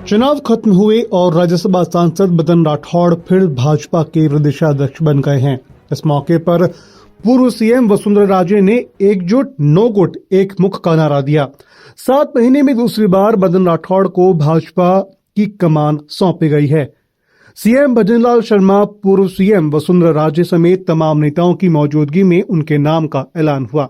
चुनाव खत्म हुए और राज्यसभा सांसद मदन राठौड़ फिर भाजपा के प्रदेशाध्यक्ष बन गए हैं। इस मौके पर पूर्व सीएम वसुंधरा राजे ने एकजुट नो गुट एक मुख का नारा दिया। 7 महीने में दूसरी बार मदन राठौड़ को भाजपा की कमान सौंपी गई है। सीएम भजनलाल शर्मा, पूर्व सीएम वसुंधरा राजे समेत तमाम नेताओं की मौजूदगी में उनके नाम का ऐलान हुआ।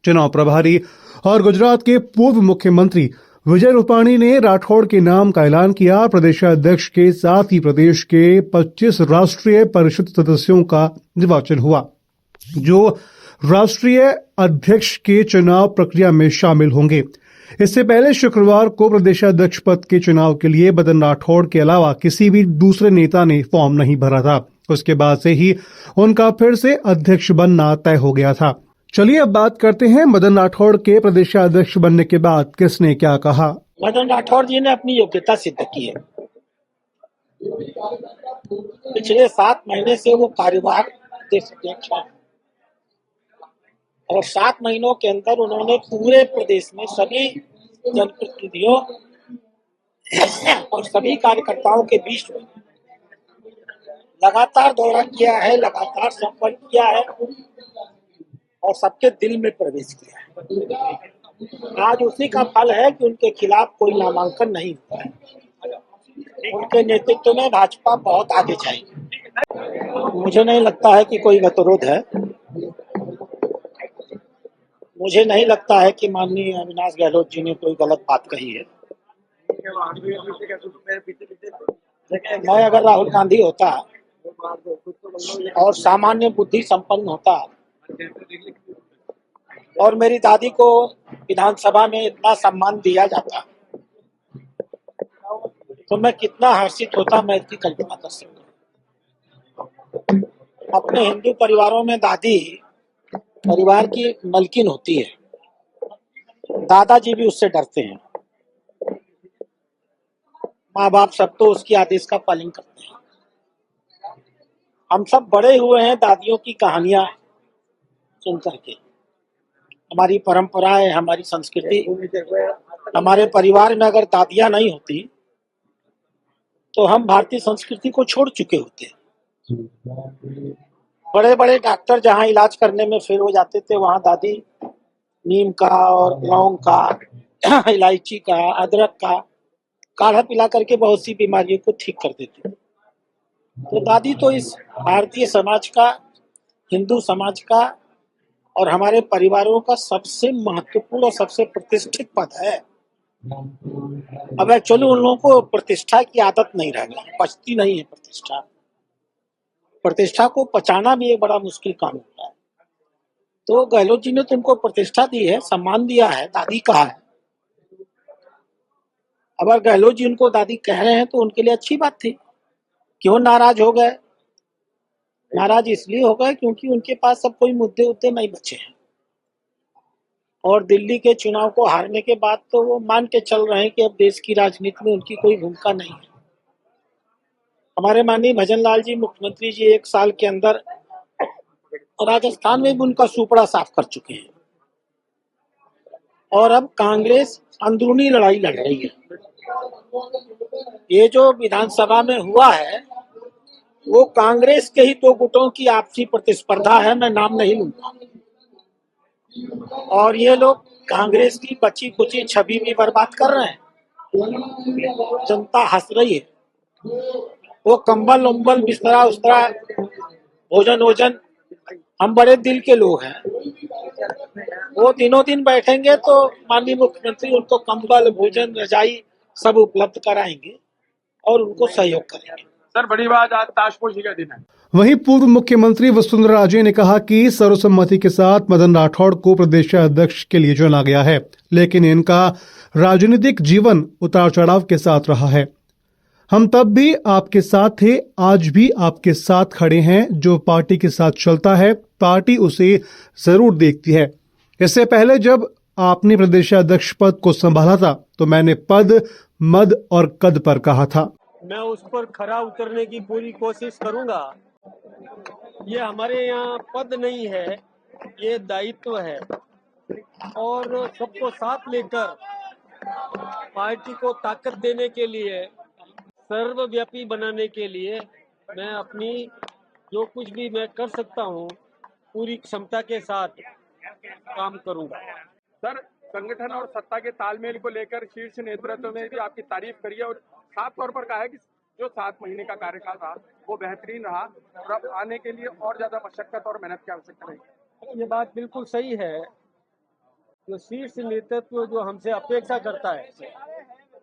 चुनाव प्रभारी और गुजरात के पूर्व मुख्यमंत्री विजय रूपाणी ने राठौड़ के नाम का ऐलान किया। प्रदेशाध्यक्ष के साथ ही प्रदेश के 25 राष्ट्रीय परिषद सदस्यों का निर्वाचन हुआ, जो राष्ट्रीय अध्यक्ष के चुनाव प्रक्रिया में शामिल होंगे। इससे पहले शुक्रवार को प्रदेशाध्यक्ष पद के चुनाव के लिए मदन राठौड़ के अलावा किसी भी दूसरे नेता ने फॉर्म नहीं भरा था। उसके बाद से ही उनका फिर से अध्यक्ष बनना तय हो गया था। चलिए अब बात करते हैं मदन राठौड़ के प्रदेशाध्यक्ष बनने के बाद किसने क्या कहा। मदन राठौड़ जी ने अपनी योग्यता सिद्ध की है। पिछले 7 महीने से वो कार्यवाहक अध्यक्ष हैं और 7 महीनों के अंदर उन्होंने पूरे प्रदेश में सभी जनप्रतिनिधियों और सभी कार्यकर्ताओं के बीच में लगातार दौरा किया है, लगातार संपर्क किया है और सबके दिल में प्रवेश किया है। आज उसी का फल है कि उनके खिलाफ कोई नामांकन नहीं हुआ है। उनके नेतृत्व में भाजपा बहुत आगे जाएगी। मुझे नहीं लगता है कि कोई गतिरोध है। मुझे नहीं लगता है कि माननीय अविनाश गहलोत जी ने कोई गलत बात कही है। मैं अगर राहुल गांधी होता और सामान्य बुद्धि संपन्न होता और मेरी दादी को विधानसभा में इतना सम्मान दिया जाता तो मैं कितना हर्षित होता, मैं इसकी कल्पना कर सकता हूँ। अपने हिंदू परिवारों में दादी परिवार की मलकिन होती है। दादाजी भी उससे डरते हैं। माँ बाप सब तो उसकी आदेश का पालन करते हैं। हम सब बड़े हुए हैं दादियों की कहानियां सुन करके। हमारी परंपरा है, हमारी संस्कृति। हमारे परिवार में अगर दादियां नहीं होती तो हम भारतीय संस्कृति को छोड़ चुके होते। बड़े बड़े डॉक्टर जहां इलाज करने में फेल हो जाते थे, वहां दादी नीम का और लौंग का, इलायची का, अदरक का काढ़ा पिला करके बहुत सी बीमारियों को ठीक कर देती। तो दादी तो इस भारतीय समाज का, हिंदू समाज का और हमारे परिवारों का सबसे महत्वपूर्ण और सबसे प्रतिष्ठित पद है। अब एक्चुअली उन लोगों को प्रतिष्ठा की आदत नहीं रह गई, पचती नहीं है प्रतिष्ठा। प्रतिष्ठा को पचाना भी एक बड़ा मुश्किल काम होता है। तो गहलोत जी ने तो उनको प्रतिष्ठा दी है, सम्मान दिया है, दादी कहा है। अगर गहलोत जी उनको दादी कह रहे हैं तो उनके लिए अच्छी बात थी। क्यों नाराज हो गए? नाराज इसलिए हो गए क्योंकि उनके पास सब कोई मुद्दे उद्दे नहीं बचे हैं और दिल्ली के चुनाव को हारने के बाद तो वो मान के चल रहे हैं कि अब देश की राजनीति में उनकी कोई भूमिका नहीं है। हमारे माननीय भजनलाल जी मुख्यमंत्री जी 1 साल के अंदर राजस्थान में भी उनका सुपड़ा साफ कर चुके हैं और अब कांग्रेस अंदरूनी लड़ाई लड़ रही है। ये जो विधानसभा में हुआ है वो कांग्रेस के ही 2 गुटों की आपसी प्रतिस्पर्धा है। मैं नाम नहीं लूंगा। और ये लोग कांग्रेस की बची कुची छवि भी बर्बाद कर रहे हैं। जनता हंस रही है। वो कंबल उम्बल बिस्तरा उस्तरा भोजन वोजन, हम बड़े दिल के लोग हैं। वो दिनों दिन बैठेंगे तो माननीय मुख्यमंत्री उनको कंबल, भोजन, रजाई सब उपलब्ध कराएंगे और उनको सहयोग करेंगे। सर, बड़ी बात, आज ताजपोशी का दिन है। वहीं पूर्व मुख्यमंत्री वसुंधरा राजे ने कहा कि सर्वसम्मति के साथ मदन राठौड़ को प्रदेशाध्यक्ष के लिए चुना गया है, लेकिन इनका राजनीतिक जीवन उतार चढ़ाव के साथ रहा है। हम तब भी आपके साथ थे, आज भी आपके साथ खड़े हैं। जो पार्टी के साथ चलता है, पार्टी उसे जरूर देखती है। इससे पहले जब आपने प्रदेशाध्यक्ष पद को संभाला था तो मैंने पद, मद और कद पर कहा था। मैं उस पर खरा उतरने की पूरी कोशिश करूंगा। ये हमारे यहाँ पद नहीं है, ये दायित्व है और सबको साथ लेकर पार्टी को ताकत देने के लिए, सर्वव्यापी बनाने के लिए मैं अपनी जो कुछ भी मैं कर सकता हूँ पूरी क्षमता के साथ काम करूँगा। सर, संगठन और सत्ता के तालमेल को लेकर शीर्ष नेतृत्व ने भी आपकी तारीफ करी है और साफ तौर पर कहा है कि जो 7 महीने का कार्यकाल रहा वो बेहतरीन रहा और अब आने के लिए और ज्यादा मशक्कत और मेहनत की आवश्यकता रहेगी। ये बात बिल्कुल सही है। जो शीर्ष नेतृत्व जो हमसे अपेक्षा करता है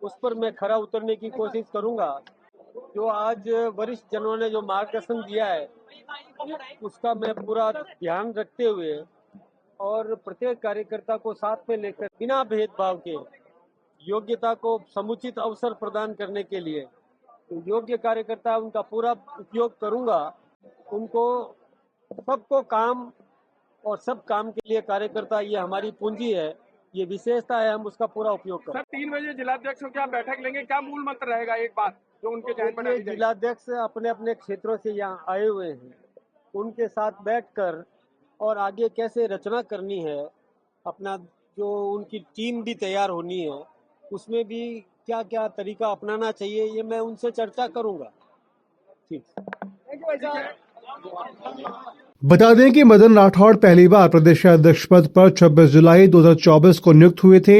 उस पर मैं खरा उतरने की कोशिश करूंगा। जो आज वरिष्ठ जनों ने जो मार्गदर्शन दिया है उसका मैं पूरा ध्यान रखते हुए और प्रत्येक कार्यकर्ता को साथ में लेकर बिना भेदभाव के योग्यता को समुचित अवसर प्रदान करने के लिए योग्य कार्यकर्ता उनका पूरा उपयोग करूंगा। उनको सबको काम और सब काम के लिए कार्यकर्ता ये हमारी पूंजी है, ये विशेषता है, हम उसका पूरा उपयोग करें। सर, 3 बजे जिलाध्यक्षों की आप बैठक लेंगे, क्या मूल मंत्र रहेगा? एक बात जो उनके जहन में डाली जाएगी। जिलाध्यक्ष अपने अपने क्षेत्रों से यहाँ आए हुए हैं, उनके साथ बैठकर और आगे कैसे रचना करनी है, अपना जो उनकी टीम भी तैयार होनी है, उसमें भी क्या क्या तरीका अपनाना चाहिए, ये मैं उनसे चर्चा करूंगा। ठीक। बता दें कि मदन राठौड़ पहली बार प्रदेशाध्यक्ष पद पर 26 जुलाई 2024 को नियुक्त हुए थे।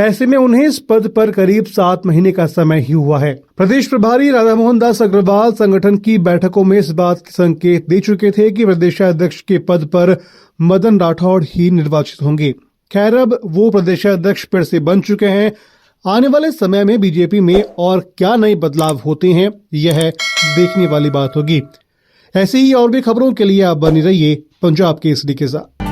ऐसे में उन्हें इस पद पर करीब 7 महीने का समय ही हुआ है। प्रदेश प्रभारी राधा मोहन दास अग्रवाल संगठन की बैठकों में इस बात के संकेत दे चुके थे कि प्रदेशाध्यक्ष के पद पर मदन राठौड़ ही निर्वाचित होंगे। खैर, अब वो प्रदेशाध्यक्ष फिर से बन चुके हैं। आने वाले समय में बीजेपी में और क्या नए बदलाव होते हैं, यह देखने वाली बात होगी। ऐसी ही और भी खबरों के लिए आप बने रहिए पंजाब केसरी के साथ।